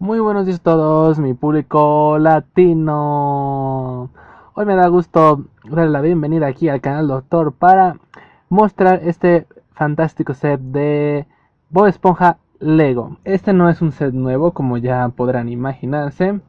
Muy buenos días a todos, mi público latino. Hoy me da gusto darle la bienvenida aquí al canal Doctor para mostrar este fantástico set de Bob Esponja Lego. Este no es un set nuevo, como ya podrán imaginarse,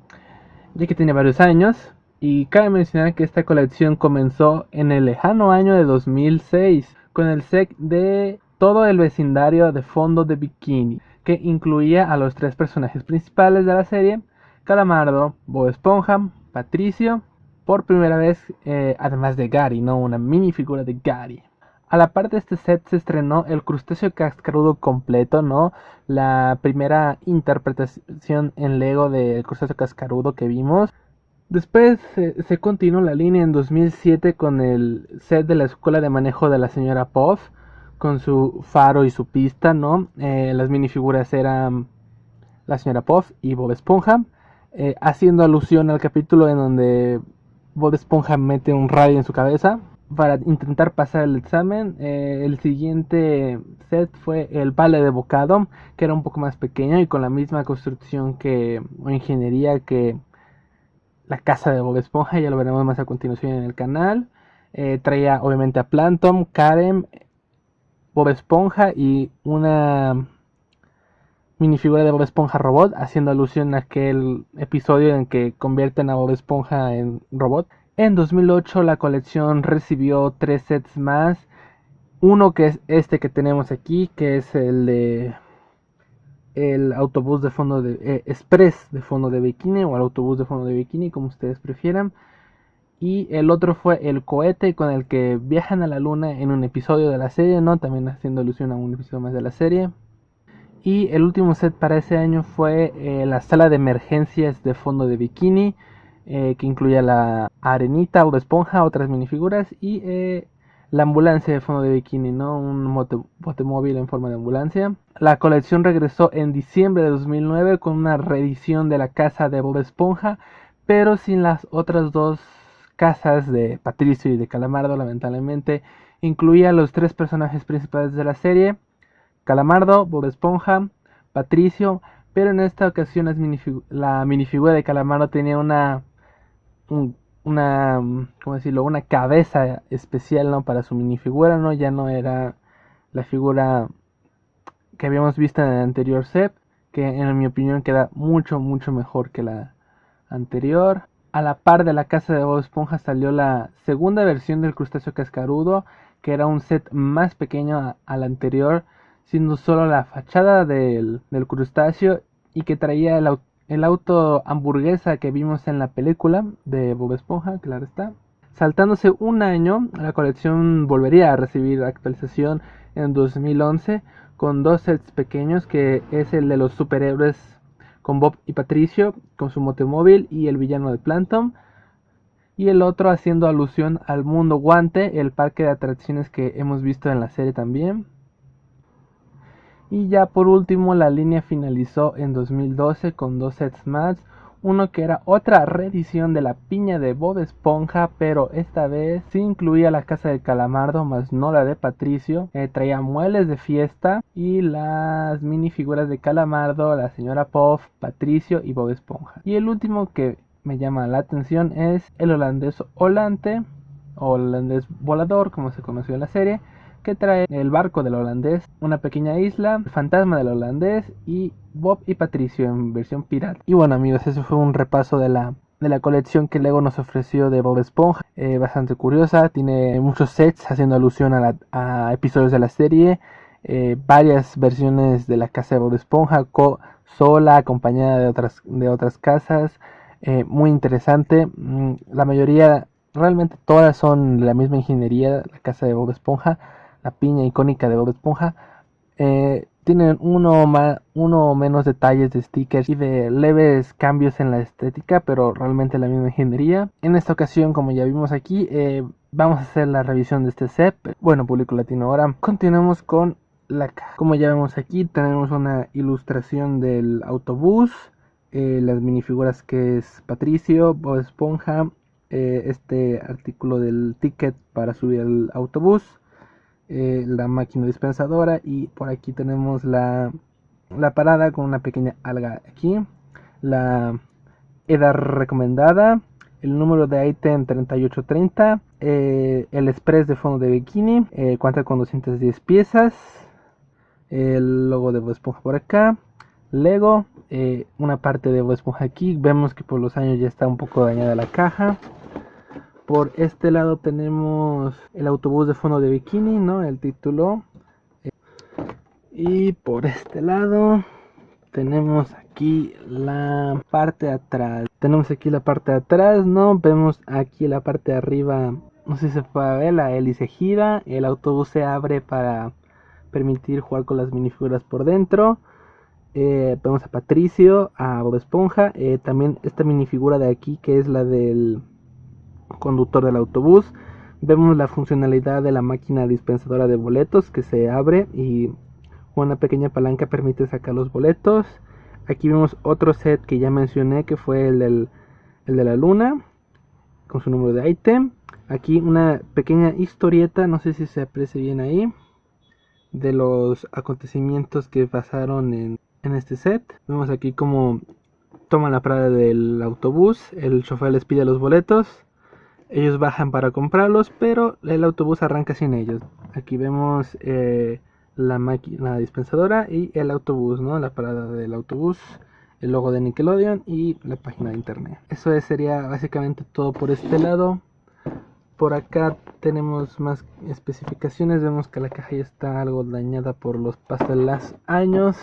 ya que tiene varios años. Y cabe mencionar que esta colección comenzó en el lejano año de 2006 con el set de todo el vecindario de fondo de bikini, que incluía a los tres personajes principales de la serie: Calamardo, Bob Esponja, Patricio, por primera vez, además de Gary, ¿no? Una minifigura de Gary. A la par de este set se estrenó el crustáceo cascarudo completo, ¿no? La primera interpretación en Lego del crustáceo cascarudo que vimos. Después se continuó la línea en 2007 con el set de la escuela de manejo de la señora Puff, con su faro y su pista, ¿no? Las minifiguras eran la señora Puff y Bob Esponja, haciendo alusión al capítulo en donde Bob Esponja mete un radio en su cabeza para intentar pasar el examen. El siguiente set fue el vale de Bocado, que era un poco más pequeño y con la misma construcción o ingeniería que la casa de Bob Esponja, ya lo veremos más a continuación en el canal. Traía obviamente a Plankton, Karen, Bob Esponja y una minifigura de Bob Esponja robot, haciendo alusión a aquel episodio en que convierten a Bob Esponja en robot. En 2008 la colección recibió tres sets más. Uno que es este que tenemos aquí, que es el de el autobús de fondo de express de fondo de bikini, o el autobús de fondo de bikini, como ustedes prefieran. Y el otro fue el cohete con el que viajan a la luna en un episodio de la serie, ¿no? También haciendo alusión a un episodio más de la serie. Y el último set para ese año fue la sala de emergencias de fondo de bikini, que incluía la arenita o de esponja, otras minifiguras y la ambulancia de fondo de bikini, ¿no? Un botemóvil en forma de ambulancia. La colección regresó en diciembre de 2009 con una reedición de la casa de Bob Esponja, pero sin las otras dos casas de Patricio y de Calamardo, lamentablemente. Incluía los tres personajes principales de la serie: Calamardo, Bob Esponja, Patricio, pero en esta ocasión la minifigura de Calamardo tenía una, ¿cómo decirlo? Una cabeza especial, ¿no? Para su minifigura, ¿no? Ya no era la figura que habíamos visto en el anterior set, que en mi opinión queda mucho, mucho mejor que la anterior. A la par de la casa de Bob Esponja salió la segunda versión del crustáceo cascarudo, que era un set más pequeño al anterior, siendo solo la fachada del crustáceo, y que traía el auto hamburguesa que vimos en la película de Bob Esponja, claro está. Saltándose un año, la colección volvería a recibir actualización en 2011 con dos sets pequeños, que es el de los superhéroes con Bob y Patricio, con su motomóvil y el villano de Plankton, y el otro haciendo alusión al Mundo Guante, el parque de atracciones que hemos visto en la serie también. Y ya por último la línea finalizó en 2012 con dos sets más, uno que era otra reedición de la piña de Bob Esponja, pero esta vez sí incluía la casa de Calamardo, más no la de Patricio. Traía muebles de fiesta y las minifiguras de Calamardo, la señora Puff, Patricio y Bob Esponja. Y el último que me llama la atención es el holandés volante, o holandés volador, como se conoció en la serie, que trae el barco del holandés, una pequeña isla, el fantasma del holandés y Bob y Patricio en versión pirata. Y bueno, amigos, ese fue un repaso de la colección que Lego nos ofreció de Bob Esponja. Bastante curiosa, tiene muchos sets haciendo alusión a episodios de la serie, varias versiones de la casa de Bob Esponja, sola, acompañada de otras casas. Muy interesante. La mayoría, realmente todas son de la misma ingeniería, la casa de Bob Esponja, la piña icónica de Bob Esponja. Tienen uno o menos detalles de stickers y de leves cambios en la estética, pero realmente la misma ingeniería. En esta ocasión, como ya vimos aquí, vamos a hacer la revisión de este set. Bueno, público latino, ahora continuamos con la caja. Como ya vemos aquí, tenemos una ilustración del autobús, las minifiguras que es Patricio, Bob Esponja, este artículo del ticket para subir al autobús, la máquina dispensadora, y por aquí tenemos la parada con una pequeña alga aquí. la edad recomendada, el número de ítem 3830, el express de fondo de bikini, cuenta con 210 piezas, el logo de Bob Esponja por acá, Lego, una parte de Bob Esponja aquí. Vemos que por los años ya está un poco dañada la caja. Por este lado tenemos el autobús de fondo de bikini, ¿no? El título. Y por este lado tenemos aquí la parte de atrás. Tenemos aquí la parte de atrás, ¿no? Vemos aquí la parte de arriba. No sé si se puede ver, la hélice gira. El autobús se abre para permitir jugar con las minifiguras por dentro. Vemos a Patricio, a Bob Esponja. También esta minifigura de aquí, que es la del conductor del autobús. Vemos la funcionalidad de la máquina dispensadora de boletos que se abre y una pequeña palanca permite sacar los boletos. Aquí vemos otro set que ya mencioné, que fue el de la luna con su número de ítem. Aquí una pequeña historieta, no sé si se aprecia bien ahí, de los acontecimientos que pasaron en este set. Vemos aquí cómo toman la parada del autobús, el chofer les pide los boletos, ellos bajan para comprarlos, pero el autobús arranca sin ellos. Aquí vemos la máquina dispensadora y el autobús, ¿no? La parada del autobús, el logo de Nickelodeon y la página de internet. Eso sería básicamente todo por este lado. Por acá tenemos más especificaciones. Vemos que la caja ya está algo dañada por los pasos de los años,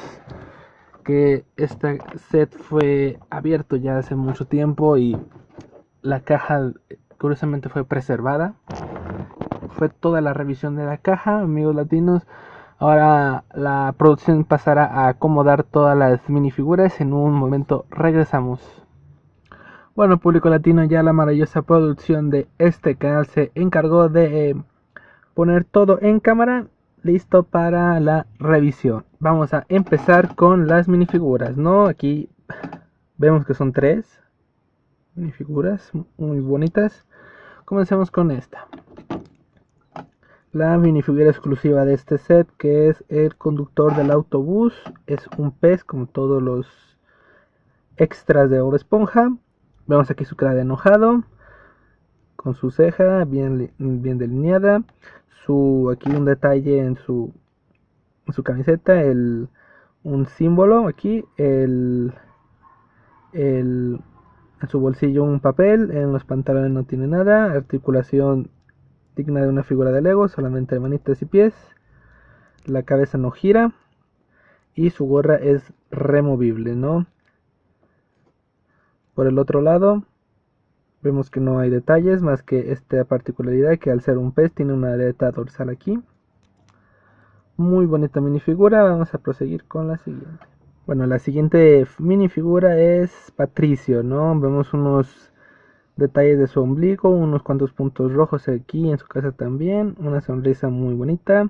que este set fue abierto ya hace mucho tiempo y la caja curiosamente fue preservada. Fue toda la revisión de la caja, amigos latinos. Ahora la producción pasará a acomodar todas las minifiguras. En un momento regresamos. Bueno, público latino, ya la maravillosa producción de este canal se encargó de poner todo en cámara, listo para la revisión. Vamos a empezar con las minifiguras, ¿no? Aquí vemos que son 3 minifiguras muy bonitas. Comencemos con esta. La minifigura exclusiva de este set, que es el conductor del autobús. Es un pez como todos los extras de Bob Esponja. Vemos aquí su cara de enojado, con su ceja bien delineada. Aquí un detalle en su camiseta, un símbolo aquí, en su bolsillo un papel, en los pantalones no tiene nada, articulación digna de una figura de Lego, solamente manitas y pies, la cabeza no gira y su gorra es removible, ¿no? Por el otro lado vemos que no hay detalles más que esta particularidad, que al ser un pez tiene una aleta dorsal aquí. Muy bonita minifigura. Vamos a proseguir con la siguiente. Bueno, la siguiente minifigura es Patricio, ¿no? Vemos unos detalles de su ombligo, unos cuantos puntos rojos aquí en su casa también, una sonrisa muy bonita,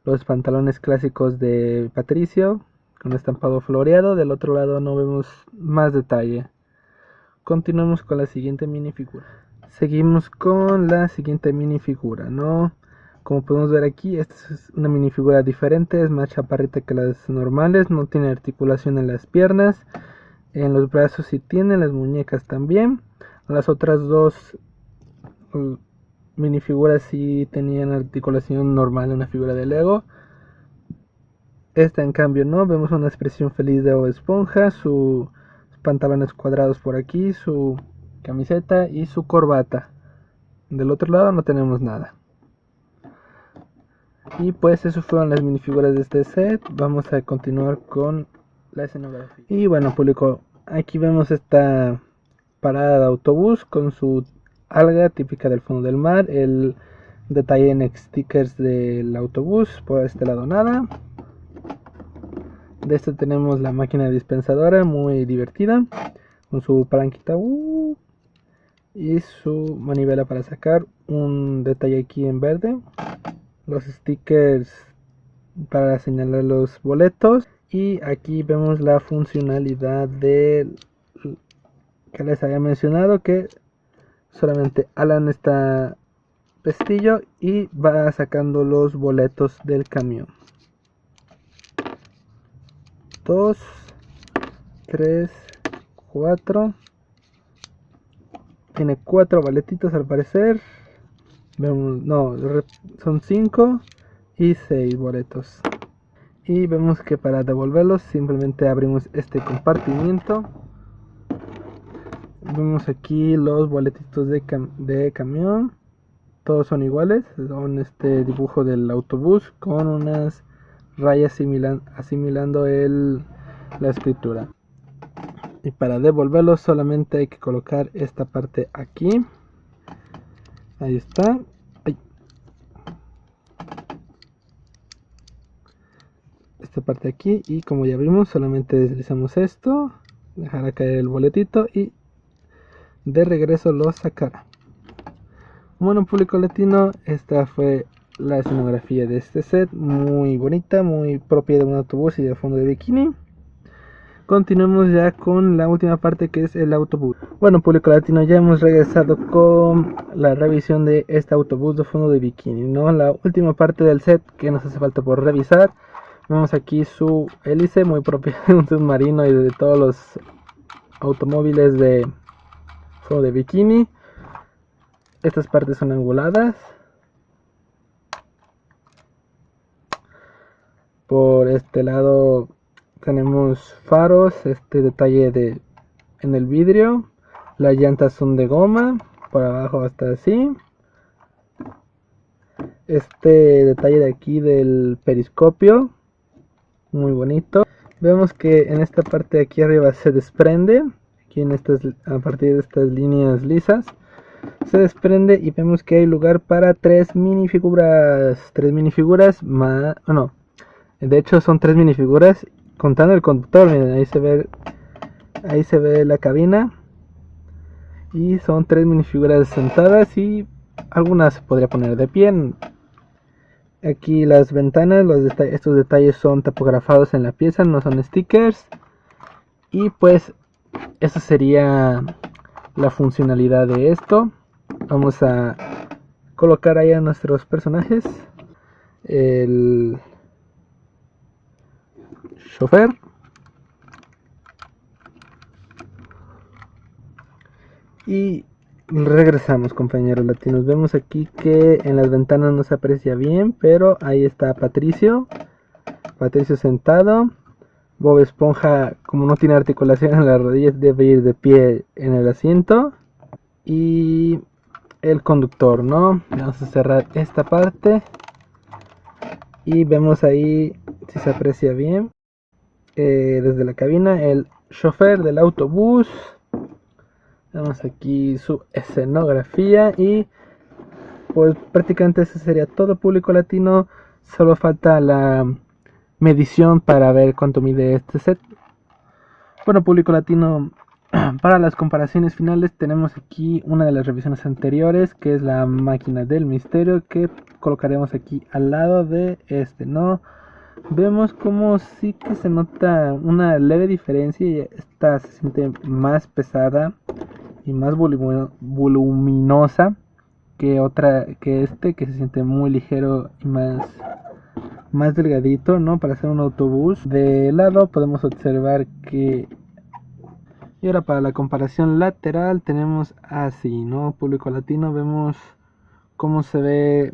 los pantalones clásicos de Patricio con estampado floreado. Del otro lado no vemos más detalle. Continuamos con la siguiente minifigura. Seguimos con la siguiente minifigura, ¿no? Como podemos ver aquí, esta es una minifigura diferente, es más chaparrita que las normales, no tiene articulación en las piernas, en los brazos sí tiene, en las muñecas también. Las otras dos minifiguras sí tenían articulación normal, una figura de Lego. Esta en cambio no, vemos una expresión feliz de Bob Esponja, sus pantalones cuadrados por aquí, su camiseta y su corbata. Del otro lado no tenemos nada. Y pues eso fueron las minifiguras de este set. Vamos a continuar con la escenografía. Y bueno, público, aquí vemos esta parada de autobús con su alga típica del fondo del mar, el detalle en stickers del autobús. Por este lado nada. De este tenemos la máquina dispensadora, muy divertida, con su palanquita y su manivela para sacar. Un detalle aquí en verde, los stickers para señalar los boletos. Y aquí vemos la funcionalidad de que les había mencionado, que solamente Alan está pestillo y va sacando los boletos del camión. 2, 3, 4. Tiene 4 boletitos al parecer. Vemos, no, son 5 y 6 boletos. Y vemos que para devolverlos simplemente abrimos este compartimiento. Vemos aquí los boletitos de camión. Todos son iguales. Son este dibujo del autobús con unas rayas asimilando la escritura. Y para devolverlos solamente hay que colocar esta parte aquí. Ahí está. Esta parte aquí, y como ya vimos solamente deslizamos esto, dejará caer el boletito y de regreso lo sacará. Bueno, público latino, esta fue la escenografía de este set, muy bonita, muy propia de un autobús y de fondo de bikini. Continuemos ya con la última parte, que es el autobús. Bueno, público latino, ya hemos regresado con la revisión de este autobús de fondo de bikini, ¿no? La última parte del set que nos hace falta por revisar. Vemos aquí su hélice, muy propia de un submarino y de todos los automóviles de fondo de bikini. Estas partes son anguladas. Por este lado tenemos faros, este detalle en el vidrio. Las llantas son de goma, por abajo hasta así. Este detalle de aquí del periscopio, muy bonito. Vemos que en esta parte de aquí arriba se desprende, aquí a partir de estas líneas lisas se desprende, y vemos que hay lugar para 3 minifiguras más, no, de hecho son 3 minifiguras contando el conductor. Miren, ahí se ve la cabina, y son 3 minifiguras sentadas, y algunas se podría poner de pie. Aquí las ventanas, estos detalles son tapografados en la pieza, no son stickers. Y pues esa sería la funcionalidad de esto. Vamos a colocar ahí a nuestros personajes. El chofer. Y regresamos, compañeros latinos. Vemos aquí que en las ventanas no se aprecia bien, pero ahí está Patricio sentado. Bob Esponja, como no tiene articulación en las rodillas, debe ir de pie en el asiento. Y el conductor, ¿no? Vamos a cerrar esta parte. Y vemos ahí, si se aprecia bien, desde la cabina, el chofer del autobús. Vemos aquí su escenografía, y pues prácticamente eso sería todo, público latino. Solo falta la medición para ver cuánto mide este set. Bueno, público latino, para las comparaciones finales tenemos aquí una de las revisiones anteriores, que es la máquina del misterio, que colocaremos aquí al lado de este, ¿no? Vemos como sí que se nota una leve diferencia, y esta se siente más pesada y más voluminosa que que se siente muy ligero y más delgadito, ¿no? Para hacer un autobús. De lado podemos observar que... Y ahora para la comparación lateral tenemos así, ¿no? Público latino, vemos cómo se ve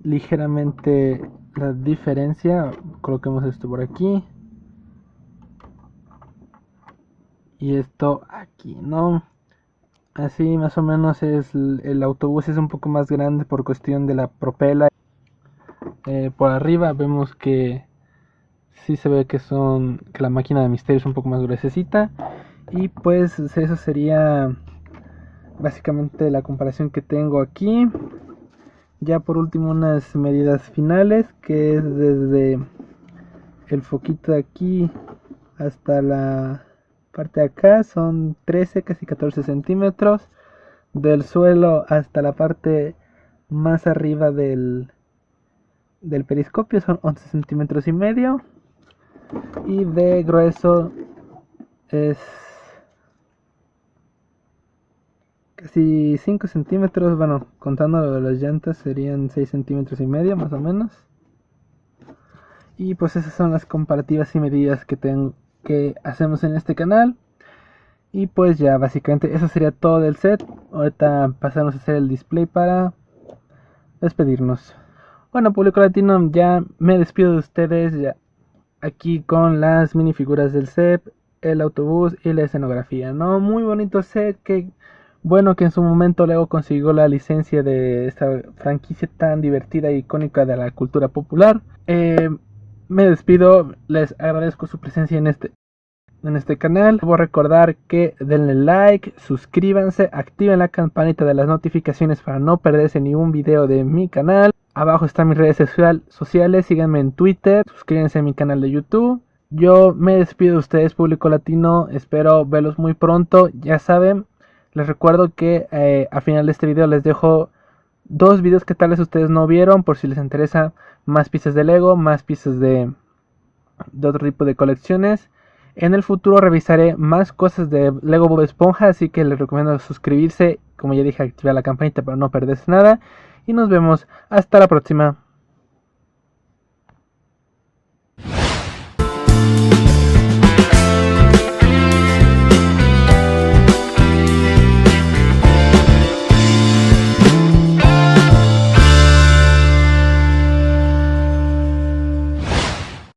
ligeramente la diferencia. Coloquemos esto por aquí y esto aquí, ¿no? Así más o menos el autobús es un poco más grande por cuestión de la propela. Por arriba vemos que sí se ve que la máquina de misterio es un poco más gruesecita. Y pues eso sería básicamente la comparación que tengo aquí. Ya por último unas medidas finales, que es desde el foquito de aquí hasta la parte de acá, son 13, casi 14 centímetros. Del suelo hasta la parte más arriba del periscopio son 11 centímetros y medio. Y de grueso es casi 5 centímetros. Bueno, contando lo de las llantas serían 6 centímetros y medio más o menos. Y pues esas son las comparativas y medidas que hacemos en este canal. Y pues ya básicamente eso sería todo del set. Ahorita pasamos a hacer el display para despedirnos. Bueno, público latino, ya me despido de ustedes ya aquí con las minifiguras del set, el autobús y la escenografía, ¿no? Muy bonito set, que bueno que en su momento Lego consiguió la licencia de esta franquicia tan divertida e icónica de la cultura popular. Me despido, les agradezco su presencia en este canal. Debo recordar que denle like, suscríbanse, activen la campanita de las notificaciones para no perderse ningún video de mi canal. Abajo están mis redes sociales, síganme en Twitter, suscríbanse a mi canal de YouTube. Yo me despido de ustedes, público latino, espero verlos muy pronto. Ya saben, les recuerdo que al final de este video les dejo dos videos que tal vez ustedes no vieron, por si les interesa más piezas de Lego, más piezas de otro tipo de colecciones. En el futuro revisaré más cosas de Lego Bob Esponja, así que les recomiendo suscribirse, como ya dije, activar la campanita para no perderse nada. Y nos vemos hasta la próxima.